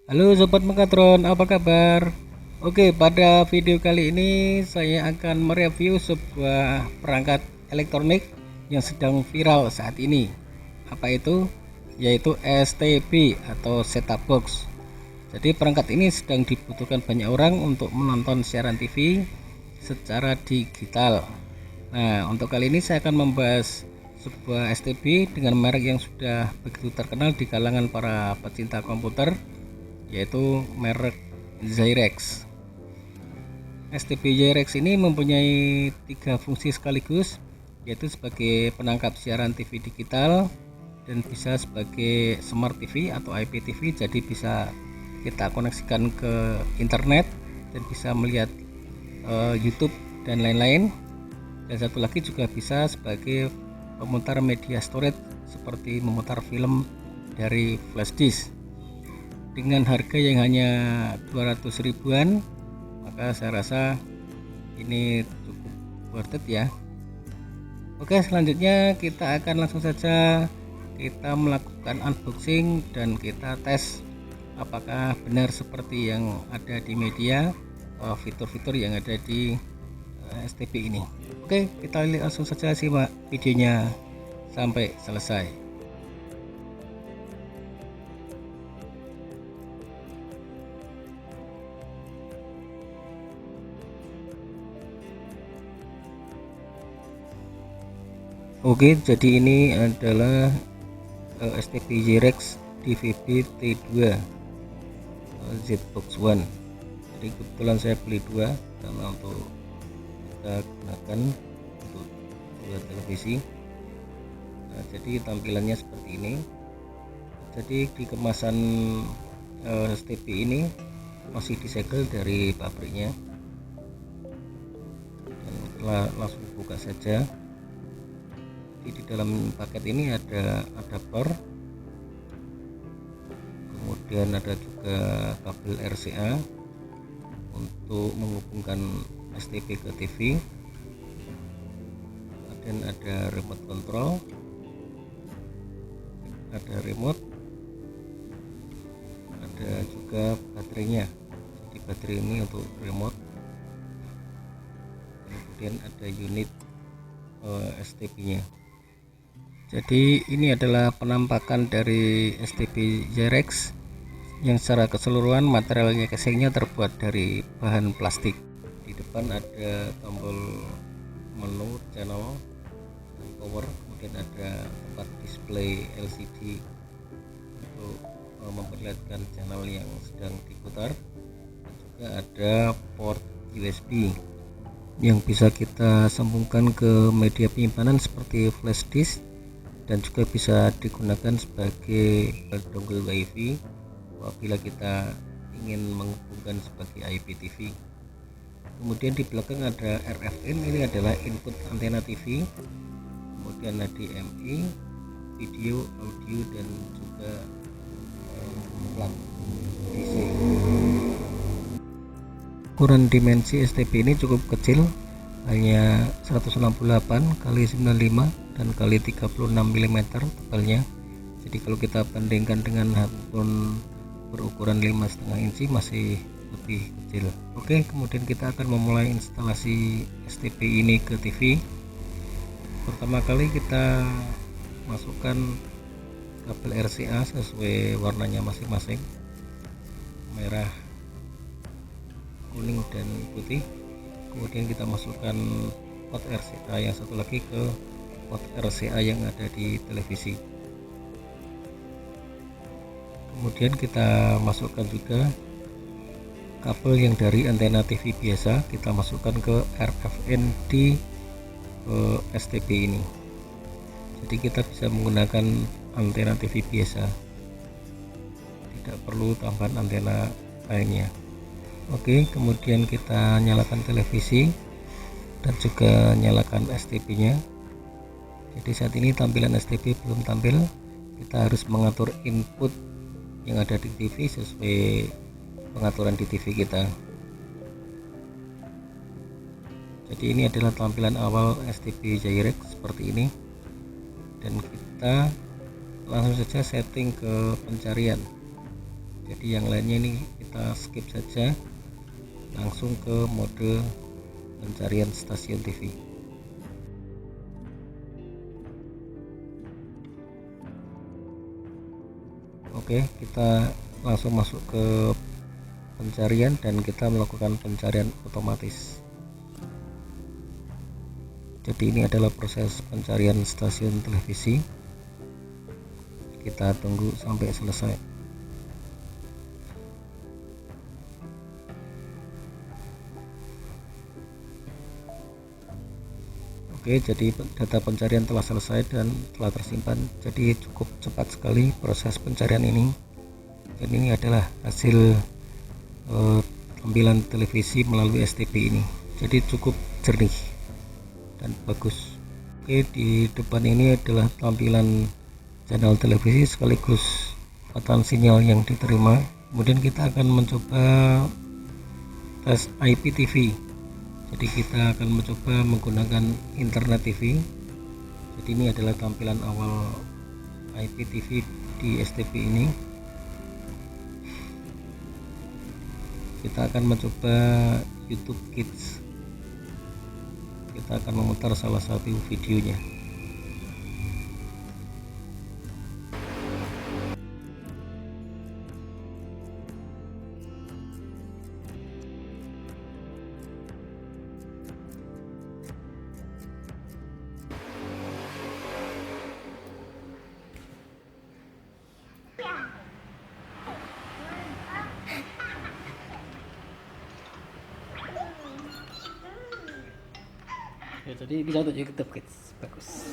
Halo Sobat Mekatron, apa kabar? Oke, pada video kali ini saya akan mereview sebuah perangkat elektronik yang sedang viral saat ini. Apa itu? Yaitu STB atau set-top box. Jadi perangkat ini sedang dibutuhkan banyak orang untuk menonton siaran TV secara digital. Nah, untuk kali ini saya akan membahas sebuah STB dengan merek yang sudah begitu terkenal di kalangan para pecinta komputer, yaitu merek Zyrex. STB Zyrex ini mempunyai 3 fungsi sekaligus, yaitu sebagai penangkap siaran TV digital dan bisa sebagai Smart TV atau IPTV, jadi bisa kita koneksikan ke internet dan bisa melihat YouTube dan lain-lain. Dan satu lagi juga bisa sebagai pemutar media storage seperti memutar film dari flash disk. Dengan harga yang hanya 200 ribuan, maka saya rasa ini cukup worth it ya. Oke, selanjutnya kita akan langsung saja kita melakukan unboxing dan kita tes apakah benar seperti yang ada di media, fitur-fitur yang ada di STB ini. Oke, kita langsung saja simak videonya sampai selesai. Oke, jadi ini adalah STB Zyrex DVB T2 ZBox One. Jadi kebetulan saya beli dua karena untuk kita gunakan untuk dua televisi. Nah, jadi tampilannya seperti ini. Jadi di kemasan STB ini masih disegel dari pabriknya. Dan kita langsung buka saja. Di dalam paket ini ada adaptor, kemudian ada juga kabel RCA untuk menghubungkan STB ke TV, dan ada remote control, ada remote, ada juga baterainya. Jadi baterai ini untuk remote, kemudian ada unit STB nya. Jadi ini adalah penampakan dari STB Zyrex yang secara keseluruhan materialnya casingnya terbuat dari bahan plastik. Di depan ada tombol menu, channel, dan power, kemudian ada tempat display LCD untuk memperlihatkan channel yang sedang diputar, dan juga ada port USB yang bisa kita sambungkan ke media penyimpanan seperti flash disk, dan juga bisa digunakan sebagai dongle WiFi apabila kita ingin menghubungkan sebagai IPTV. Kemudian di belakang ada RFN, ini adalah input antena TV, kemudian HDMI, video, audio, dan juga plug DC. Ukuran dimensi STB ini cukup kecil, hanya 168 x 95 dan kali 36 mm tebalnya. Jadi kalau kita bandingkan dengan handphone berukuran 5,5 inci masih lebih kecil. Oke, kemudian kita akan memulai instalasi STB ini ke TV. Pertama kali kita masukkan kabel RCA sesuai warnanya masing-masing, merah, kuning, dan putih. Kemudian kita masukkan port RCA yang satu lagi ke port RCA yang ada di televisi. Kemudian kita masukkan juga kabel yang dari antena TV biasa, kita masukkan ke RFN di STB ini. Jadi kita bisa menggunakan antena TV biasa, tidak perlu tambahan antena lainnya. Oke, kemudian kita nyalakan televisi dan juga nyalakan STB nya. Jadi saat ini tampilan STB belum tampil, kita harus mengatur input yang ada di TV sesuai pengaturan di TV kita. Jadi ini adalah tampilan awal STB Zyrex seperti ini, dan kita langsung saja setting ke pencarian. Jadi yang lainnya ini kita skip saja, langsung ke mode pencarian stasiun TV. Oke, kita langsung masuk ke pencarian dan kita melakukan pencarian otomatis. Jadi ini adalah proses pencarian stasiun televisi. Kita tunggu sampai selesai. Oke, jadi data pencarian telah selesai dan telah tersimpan. Jadi cukup cepat sekali proses pencarian ini. Dan ini adalah hasil tampilan televisi melalui STB ini. Jadi cukup jernih dan bagus. Oke, di depan ini adalah tampilan channel televisi sekaligus patahan sinyal yang diterima. Kemudian kita akan mencoba tes IPTV. Jadi kita akan mencoba menggunakan internet TV. Jadi ini adalah tampilan awal IPTV di STB ini. Kita akan mencoba YouTube Kids. Kita akan memutar salah satu videonya. Ya, jadi bisa untuk YouTube Kids, bagus.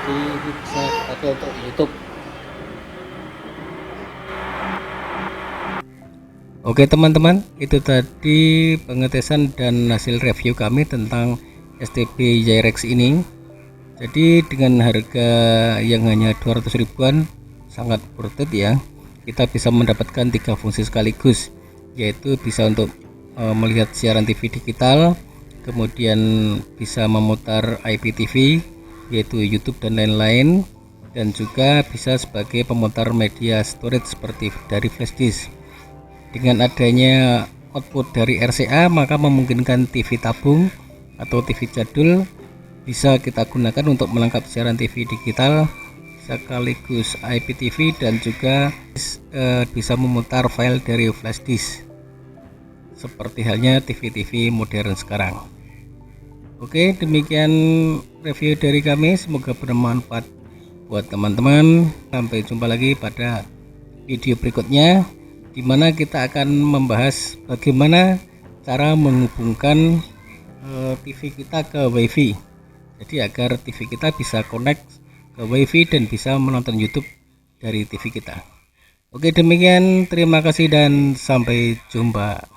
Ini bisa pakai untuk YouTube. Oke teman-teman, itu tadi pengetesan dan hasil review kami tentang STB Zyrex ini. Jadi dengan harga yang hanya 200 ribuan sangat worth it ya. Kita bisa mendapatkan 3 fungsi sekaligus, yaitu bisa untuk melihat siaran TV digital, kemudian bisa memutar IPTV yaitu YouTube dan lain-lain, dan juga bisa sebagai pemutar media storage seperti dari flash disk. Dengan adanya output dari RCA, maka memungkinkan TV tabung atau TV jadul bisa kita gunakan untuk melengkap siaran TV digital sekaligus IPTV, dan juga bisa memutar file dari flash disk seperti halnya TV-TV modern sekarang. Oke, demikian review dari kami, semoga bermanfaat buat teman-teman. Sampai jumpa lagi pada video berikutnya, di mana kita akan membahas bagaimana cara menghubungkan TV kita ke WiFi. Jadi agar TV kita bisa connect ke WiFi dan bisa menonton YouTube dari TV kita. Oke, demikian, terima kasih dan sampai jumpa.